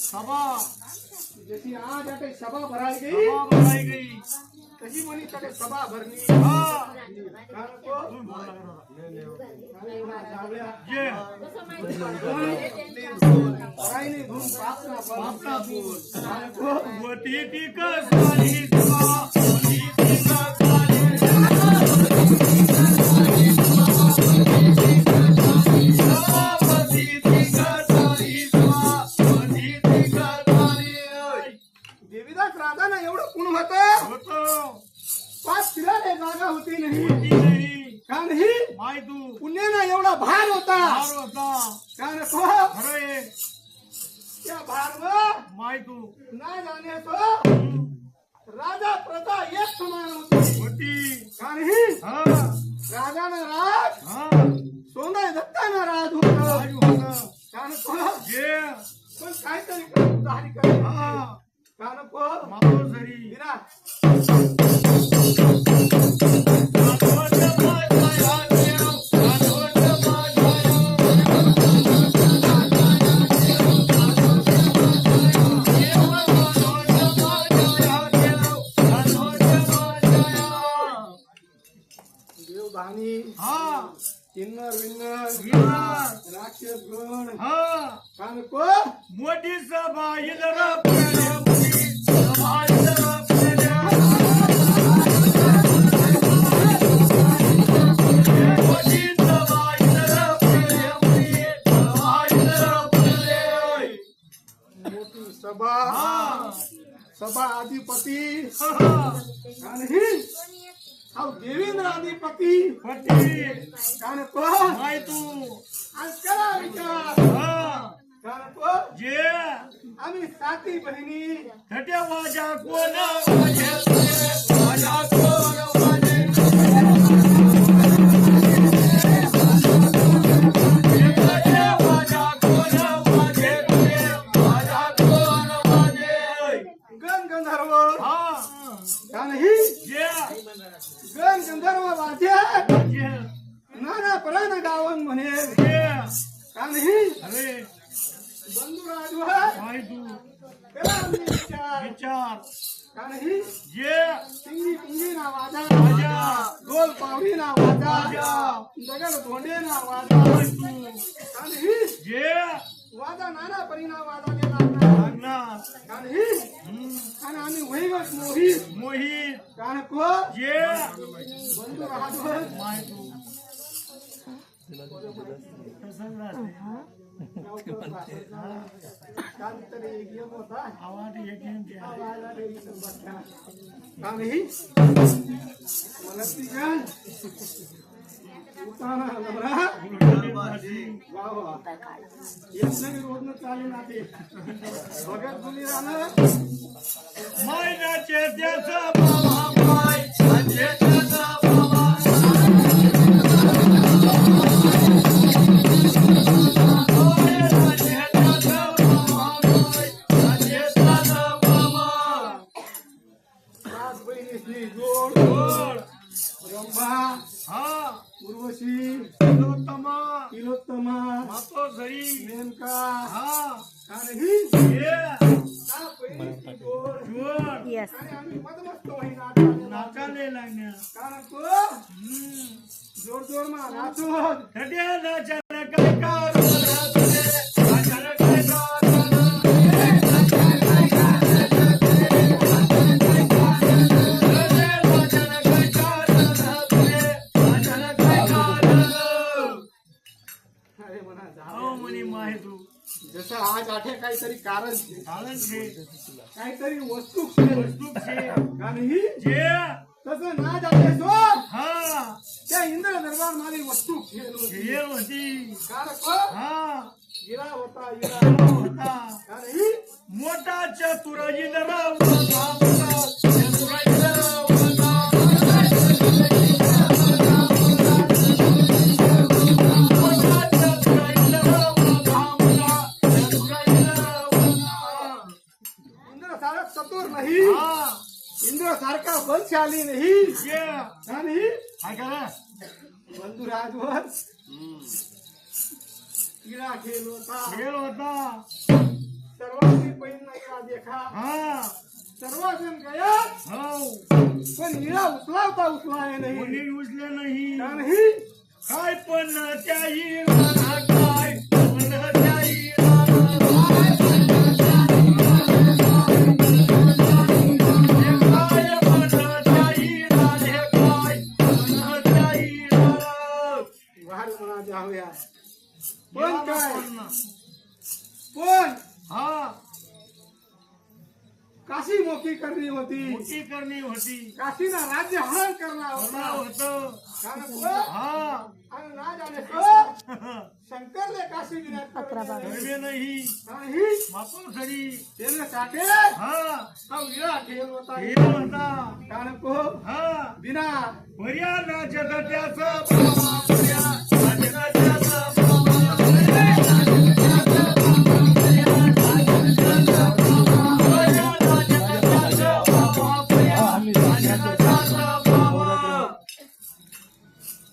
सभा जैसी आज आटे सभा भराई गई तशी मनी तटे सभा भरनी देवीदास राजा ना एवढं कोण होत पाच फिरायला जागा होती नाही का नाही पुण्याला एवढा भार होता का नको त्या भारवर ना जाणे तो राजा प्रजा एक समान होती का नाही राजा ना राज सोना दत्ता ना राज होत का नको पण काहीतरी धारी करे का नको विरा देवधानी किन्नर विन्नर राक्षस गण का नको मोठी सभा मोठी सभा सभा अधिपती आणि हा देवेंद्र अधिपती का नको तू आज करा विचार का नको जे आम्ही साती बहिणी थट्या वाजा कोण गण गंधर्व का नाही गण गंधर्व वाद्य नाना परान गावन म्हणे का नाही बंधू राजवर करा आम्ही विचार का नाही सिंगी पिंगी ना वाजा गोल पावडी ना वाजा दगड धोंडे ना वाजा का नाही वाजा नाना परिणा वाजा लागणार का नाही आणि आम्ही वहीवट मोहित का नको बंधू राजवर भगत मुली राहणार महिन्याचे उर्वशी तिलोत्तमा मेनका आणि नाचाले लागण्या जोर जोर मा नाचो थट्या नाचाला काय जसं आज आठे काहीतरी कारण काहीतरी वस्तू आणि तसं ना जाते सो त्या इंद्र दरबार मध्ये वस्तू होती हिरा होता आणि मोठा चतुर इंद्र इतका चतुर नाही हा इंद्र सारखा बलशाली नाही ये आणि काय करा बंधू राजवर इळा खेळ होता खेळ होता सर्वांनी पहिला इळा देखा हा सर्वजण गयात हो पण इळा उचलावता उचलाय नाही कोणी उचले नाही का नाही काय पण त्याही राधा काय पण त्याही राधा काय पण त्याही राधे काय पण त्याही राधा वाढ म्हणा जाऊया पण काय पण पण हा काशी मोठी करणी होती मोठी करणी होती काशीला राज्य हरण करणार होता होता होत कारण तो हा आणि ना जाणे तो शंकरले काशी विनाश कर्मे नाही नाही मापून सरी त्याने साठे हा हा विळा खेळ होता खेळ होता कारण को हा बिना पर्या नाचत त्याचं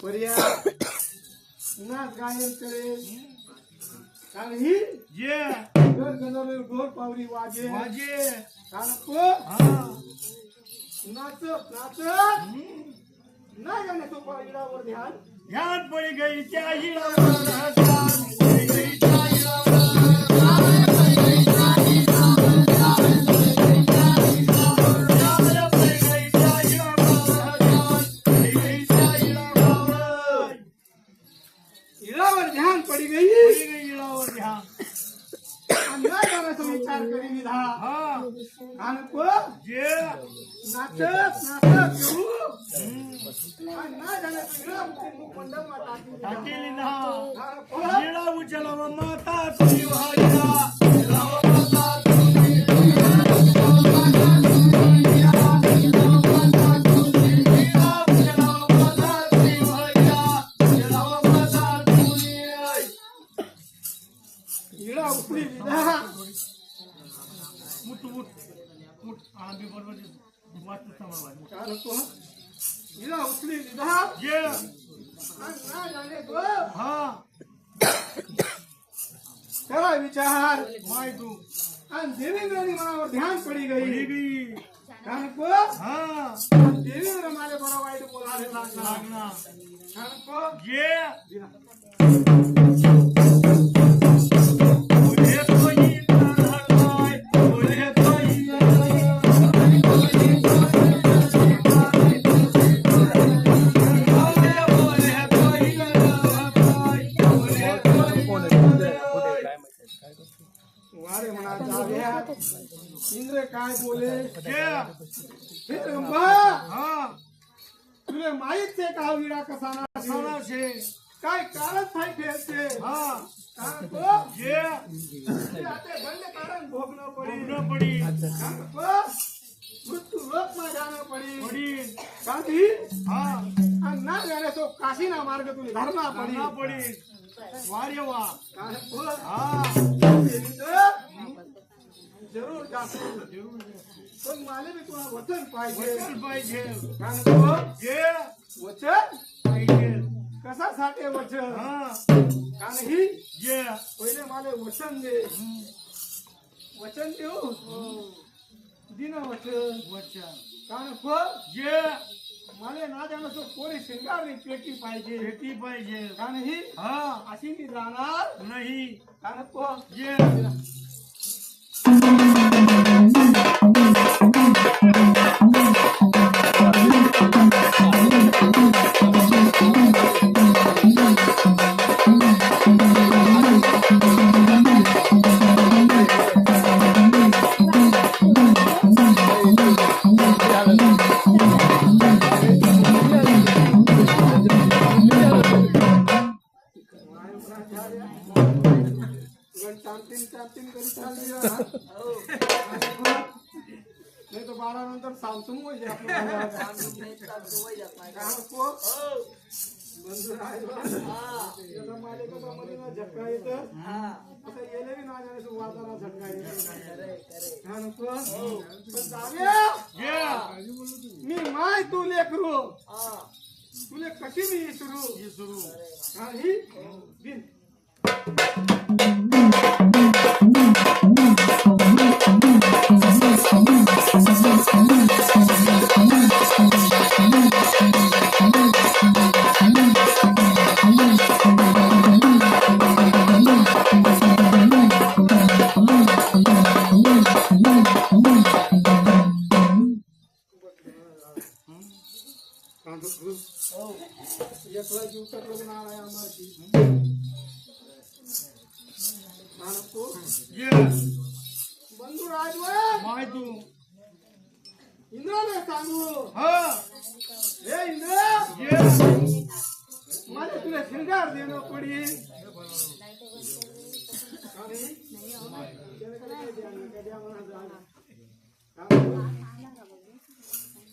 पर्या नाच गायन करेल कारण ही जे गणगणोरे ढोल पावरी वाजे माझे कारण को हा नाचत नाचत नाही जाणे तो इळावर ध्यान ध्यान पडी गई त्या हिरावर हसान पडी गई त्या हिरावर इळावर ध्यान पडी गई हिरावर ध्यान आणि नाही जाण्याचा विचार करी विधा हा कारण को जे नाचत नाचत येऊ आणि नाही जाण्याचा इळा मंडपमा टाकी टाकेली ना कारण को हिरा उचलव माता तुझी व्हायला इळा उचली विधा मुठ मुठ मुठ आम्ही बरोबर वाचतो समाज कारण को इळा उचली विधा जे आणि नाही जाणे तो हा त्याला विचार माय तू आणि देवेंद्रानी मनावर ध्यान पडी पडी गई गई कारण को हा देवेंद्र माझ्या बरोबर वाईट बोलायला लागला लागना कारण को जे ओले तोई तारहाय ओले तोई वारे म्हणा जाव्या इंद्र काय बोले जे हे रंभा हा तुले माहित छे का विडा कसा ना सारा छे काय कारण थाय फेरते हा कारण को जे ते आते बंद कारण भोगणं पडी न पडी कारण को मृत्यू लोक मा जाणं पडी पडी काठी हा आणि ना जाणे तो काशीना मार्ग तुले धरणा पडी न पडी वार्य वा कारण को हा देवेंद्र जरूर जातो जरूर पण मला बी तुला वचन पाहिजे वचन पाहिजे कारण को जे वचन पाहिजे कशासाठी वचन हा कारण ही जे पहिले मला वचन दे वचन देऊ दिन वचन वचन कारण को जे मला ना जाणं तो कोणी शिंगारणी पेटी पाहिजे भेटी पाहिजे कारण ही हा अशी मी जाणार नाही कारण को जे चांतीन करी चालली नाही तो बारा नंतर सामसुंग होई जात बंधू राहिला मालिका मध्ये झटका येत आता येले बी ना जाणे वाजाला झटका येत हा नको पण जाऊया मी माय तू लेकरू तुले कशी मी विसरू आणि बिन बंधू राजवर माय तू इंद्राला सांगू हा हे इंद्र मला तुला श्रृंगार देणं पडेल आणि